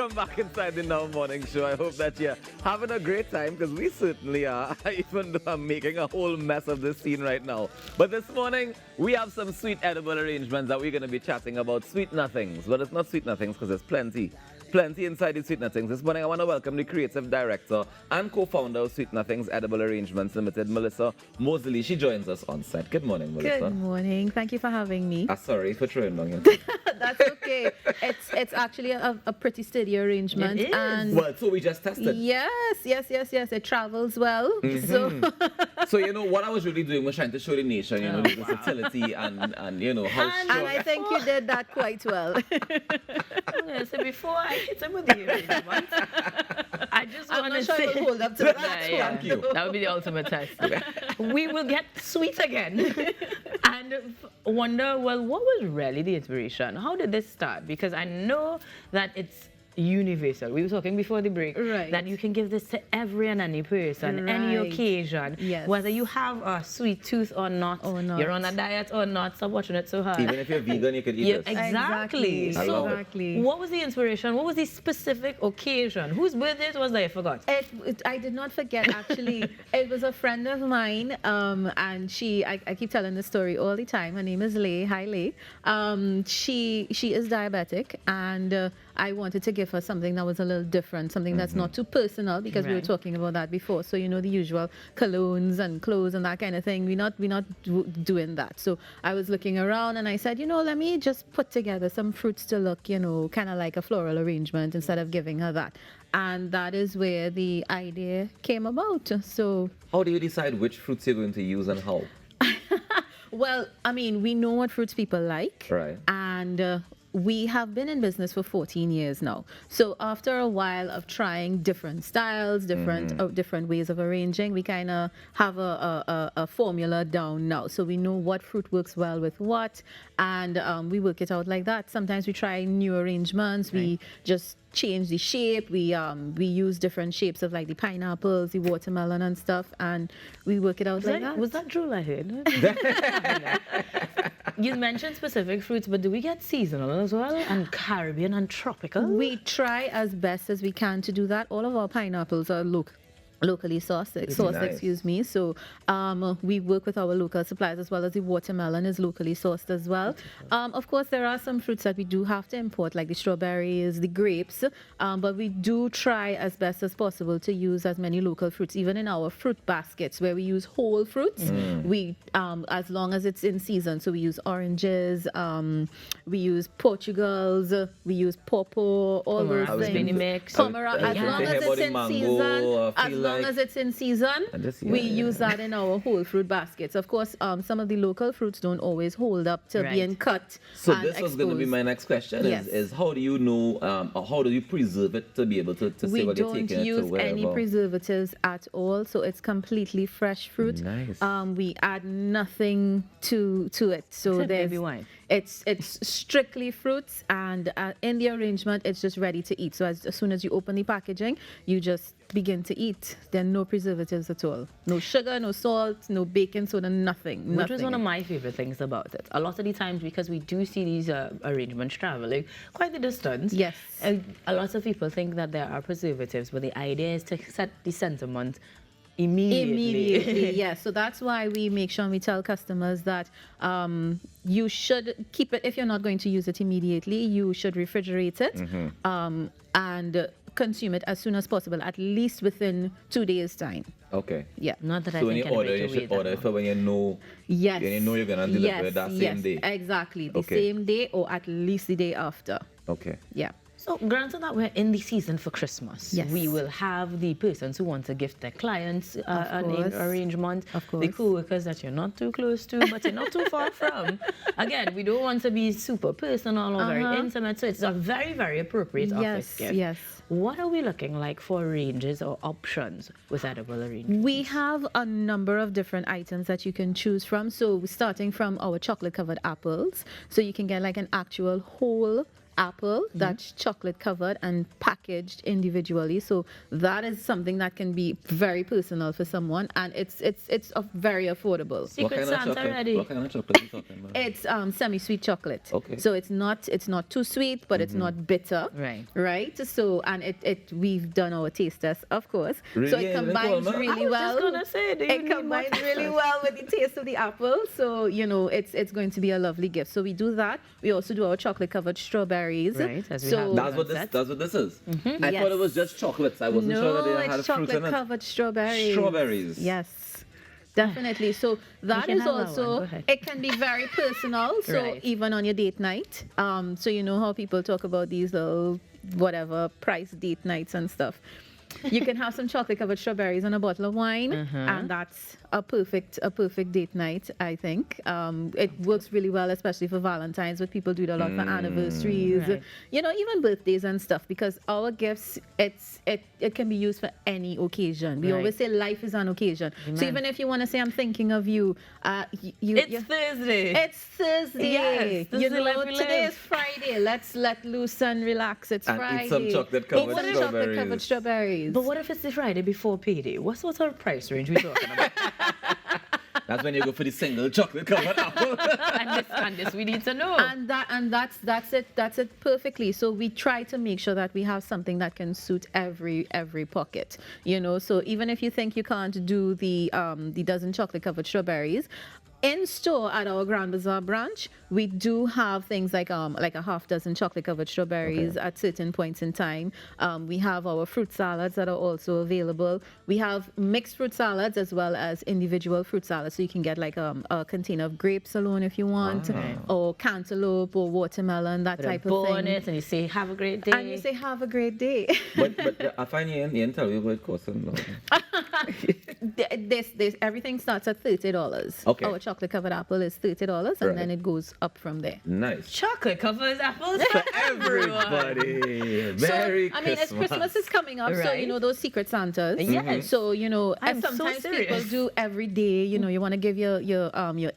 Welcome back inside the Now Morning Show. I hope that you're having a great time because we certainly are, even though I'm making a whole mess of this scene right now. But this morning, we have some sweet edible arrangements that we're going to be chatting about. Sweet nothings. But it's not sweet nothings because there's plenty inside the Sweet Nothings. This morning, I want to welcome the creative director and co-founder of Sweet Nothings Edible Arrangements Limited, Melissa Moseley. She joins us on set. Good morning, Melissa. Good morning. Thank you for having me. Sorry for throwing on you. That's okay. It's actually a pretty steady arrangement. It is. And Well, so we just tested. yes. It travels well. So, you know, what I was really doing was trying to show the nation, you know, the versatility and you know, how And strong. I think you did that quite well. Okay, so before I hit him with the arrangement, I just I'm want not to sure say, it will hold up to that. Thank you. That would be the ultimate test. We will get sweet again and wonder, well, what was really the inspiration? How did this start? Because I know that it's universal. We were talking before the break Right. that you can give this to every and any person, any Right. occasion, Yes. whether you have a sweet tooth or not, Or not. you're on a diet or not. Stop watching it so hard. Even if you're vegan, you could eat Yeah, this. exactly. Exactly. I love it. Exactly. What was the inspiration? What was the specific occasion? Whose birthday was that? I forgot. I did not forget, actually. It was a friend of mine, and I keep telling this story all the time. Her name is Lay. Hi, Lay. She is diabetic, and I wanted to give her something that was a little different, something that's not too personal, because we were Right. talking about that before. So, you know, the usual colognes and clothes and that kind of thing. We're not doing that. So I was looking around and I said, you know, let me just put together some fruits to look, you know, kind of like a floral arrangement instead of giving her that. And that is where the idea came about. So, How do you decide which fruits you're going to use and how? well, I mean, we know what fruits people like. Right. And we have been in business for 14 years now. So after a while of trying different styles, different ways of arranging, we kind of have a formula down now. So we know what fruit works well with what, and we work it out like that. Sometimes we try new arrangements. We just change the shape. We use different shapes of like the pineapples, the watermelon and stuff, and we work it out like that. Was that drool I heard? You mentioned specific fruits, but do we get seasonal as well? And Caribbean and tropical? We try as best as we can to do that. All of our pineapples are locally sourced, nice. excuse me. So we work with our local suppliers, as well as the watermelon is locally sourced as well. Of course, there are some fruits that we do have to import, like the strawberries, the grapes, but we do try as best as possible to use as many local fruits, even in our fruit baskets where we use whole fruits. We, as long as it's in season, so we use oranges, we use Portugals, we use pawpaw, all those Pomeranz, things. mini mix. Pomeranz, as long as it's in season, as long as it's in season, we use that in our whole fruit baskets. Of course, some of the local fruits don't always hold up to Right. being cut. So and this was going to be exposed. my next question, Yes. is how do you know, or how do you preserve it to be able to say We what you're don't taking it to use wherever? any preservatives at all, so it's completely fresh fruit. Nice. We add nothing to it, so Except there's baby wine. it's strictly fruits, and in the arrangement, it's just ready to eat. So as soon as you open the packaging, you just begin to eat. There are no preservatives at all, no sugar, no salt, no baking soda, nothing. Which was one of my favorite things about it. A lot of the times, because we do see these arrangements traveling quite the distance. Yes. A lot of people think that there are preservatives, but the idea is to set the sentiment immediately. Yes. So that's why we make sure we tell customers that you should keep it. If you're not going to use it immediately, you should refrigerate it and consume it as soon as possible, at least within 2 days' time. Okay. Yeah. Not that So I when think you order, anybody you should should wait that order it long. for when you know, Yes. when you know you're going to deliver yes, it that yes, same day. Exactly. The Okay. same day, or at least the day after. Okay. Yeah. So, granted that we're in the season for Christmas, Yes. we will have the persons who want to gift their clients an course. arrangement, Of the course. co-workers that you're not too close to, but you're not too far from. Again, we don't want to be super personal or very intimate, so it's a very, very appropriate office Yes. gift. Yes. What are we looking like for ranges or options with edible arrangements? We have a number of different items that you can choose from. So starting from our chocolate covered apples. So you can get like an actual whole apple that's chocolate covered and packaged individually. So that is something that can be very personal for someone, and it's very affordable. Secret Santa ready. What kind of chocolate are you talking about? It's semi-sweet chocolate. Okay. So it's not too sweet, but it's not bitter. Right. Right. So and it we've done our taste test, of course. Really? So it Yeah, combines I really I was well. just gonna say, do you It need more combines taste really test? well with the taste of the apple. So it's going to be a lovely gift. So we do that. We also do our chocolate covered strawberries. Right, as we so have That's what this. That's- That's what this is. I Yes. thought it was just chocolates. I wasn't no, sure that they had it's fruit in chocolate it. covered strawberries. Strawberries. Yes. Definitely. So that can is have that one. also Go ahead. it can be very personal. So Right. even on your date night, so you know how people talk about these little whatever price date nights and stuff. You can have some chocolate covered strawberries and a bottle of wine, and that's a perfect date night. I think it works really well, especially for Valentine's, but people do it a lot for anniversaries, Right. you know, even birthdays and stuff. Because our gifts, it can be used for any occasion. We Right. always say life is an occasion. So Amen. even if you want to say I'm thinking of you, It's Thursday. it's Thursday. Yes, this you is the life know, we today live. is Friday. Let's let loose and relax. It's And Friday. eat some chocolate Eat covered some chocolate covered strawberries. But what if it's the Friday before payday? What sort of price range we talking about? That's when you go for the single chocolate covered apple. and this we need to know. And that's it perfectly. So we try to make sure that we have something that can suit every pocket, you know. So even if you think you can't do the dozen chocolate covered strawberries, in store at our Grand Bazaar branch, we do have things like a half dozen chocolate covered strawberries at certain points in time. We have our fruit salads that are also available. We have mixed fruit salads as well as individual fruit salads. So you can get like a container of grapes alone if you want, or cantaloupe or watermelon, that Put a type bow of on thing. it and you say, have a great day. And you say, have a great day. but I find you didn't tell me what it costs. This everything starts at $30. Okay. Our chocolate covered apple is $30, and Right. then it goes up from there. Nice. Chocolate covers apples for everyone. Everybody. Merry So, I mean, as Christmas is coming up, so you Right. know those secret Santas. Yes. So you know, I'm and so sometimes people serious. do every day. You know, you want to give your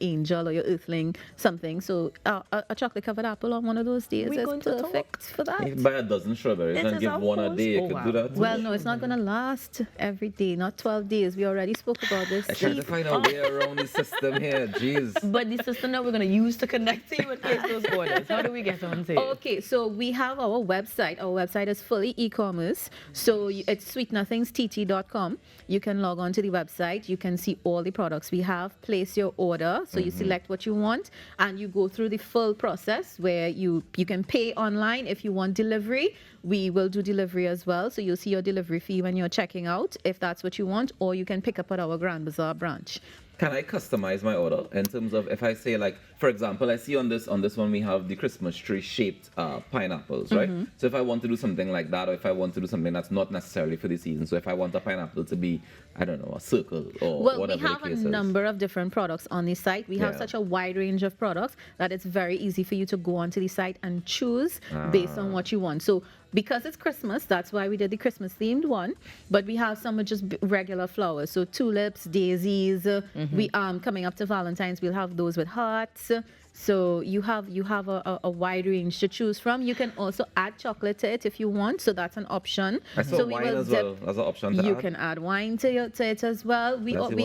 angel or your earthling something. So a chocolate covered apple on one of those days We're is going to talk. perfect for that. You can buy a dozen strawberries This and is give a one a whole- day. You oh, could wow. do that. Well, no, it's not going to last every day, not 12 days. We already spoke about this. I trying to find a way around the system here. Jeez. But the system that we're going to use to connect to you and place those orders. How do we get on to you? Okay, so we have our website. Our website is fully e-commerce. So it's sweetnothingstt.com. You can log on to the website. You can see all the products we have. Place your order. So you select what you want, and you go through the full process where you can pay online if you want delivery. We will do delivery as well. So you'll see your delivery fee when you're checking out, if that's what you want, or you can pick up at our Grand Bazaar branch. Can I customize my order in terms of if I say, like, for example, I see on this one we have the Christmas tree shaped pineapples, right? So if I want to do something like that, or if I want to do something that's not necessarily for the season, so if I want a pineapple to be, I don't know, a circle or Well, we whatever have the a case is. number of different products on the site. We have Yeah. such a wide range of products that it's very easy for you to go onto the site and choose based on what you want. So because it's Christmas, that's why we did the Christmas themed one. But we have some with just regular flowers. So tulips, daisies. We coming up to Valentine's, we'll have those with hearts. So you have a wide range to choose from. You can also add chocolate to it if you want. So that's an option. I saw so we wine will as well as an option to you add. can add wine to it as well. That's the one I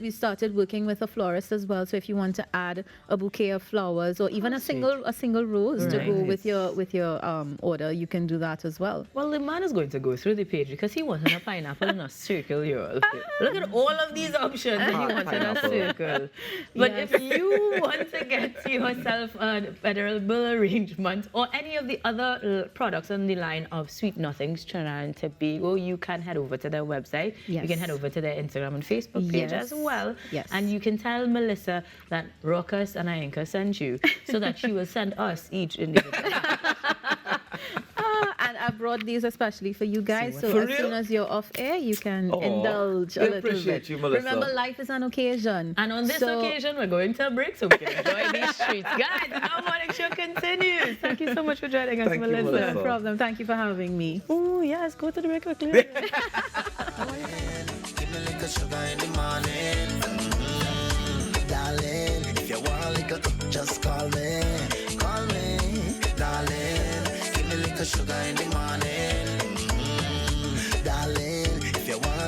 We started working with a florist as well. So if you want to add a bouquet of flowers or even a single rose to go with your order, you can do that as well. Well, the man is going to go through the page because he wanted a pineapple in a circle, y'all. Look at all of these options and he wanted a Pineapple. circle. But Yes. if you want to get yourself a venerable arrangement or any of the other products on the line of Sweet Nothings Trinidad and Tobago, you can head over to their website. You Yes. can head over to their Instagram and Facebook page Yes. as well. Yes. And you can tell Melissa that Rokas and Ianka sent you so that she will send us each individual. And I brought these especially for you guys. So For as real? soon as you're off air, you can Aw, indulge a we little appreciate bit. you, Melissa. Remember, life is an occasion. And on this So- occasion, we're going to a break so we can enjoy these streets. Guys, the Now Morning Show continues. Thank you so much for joining us, Thank you, Melissa. Melissa. No problem. Thank you for having me. Oh, yes, go to the break quickly. Give me little sugar in the morning, darling. If you want a little, just call me, darling. sugar in the morning.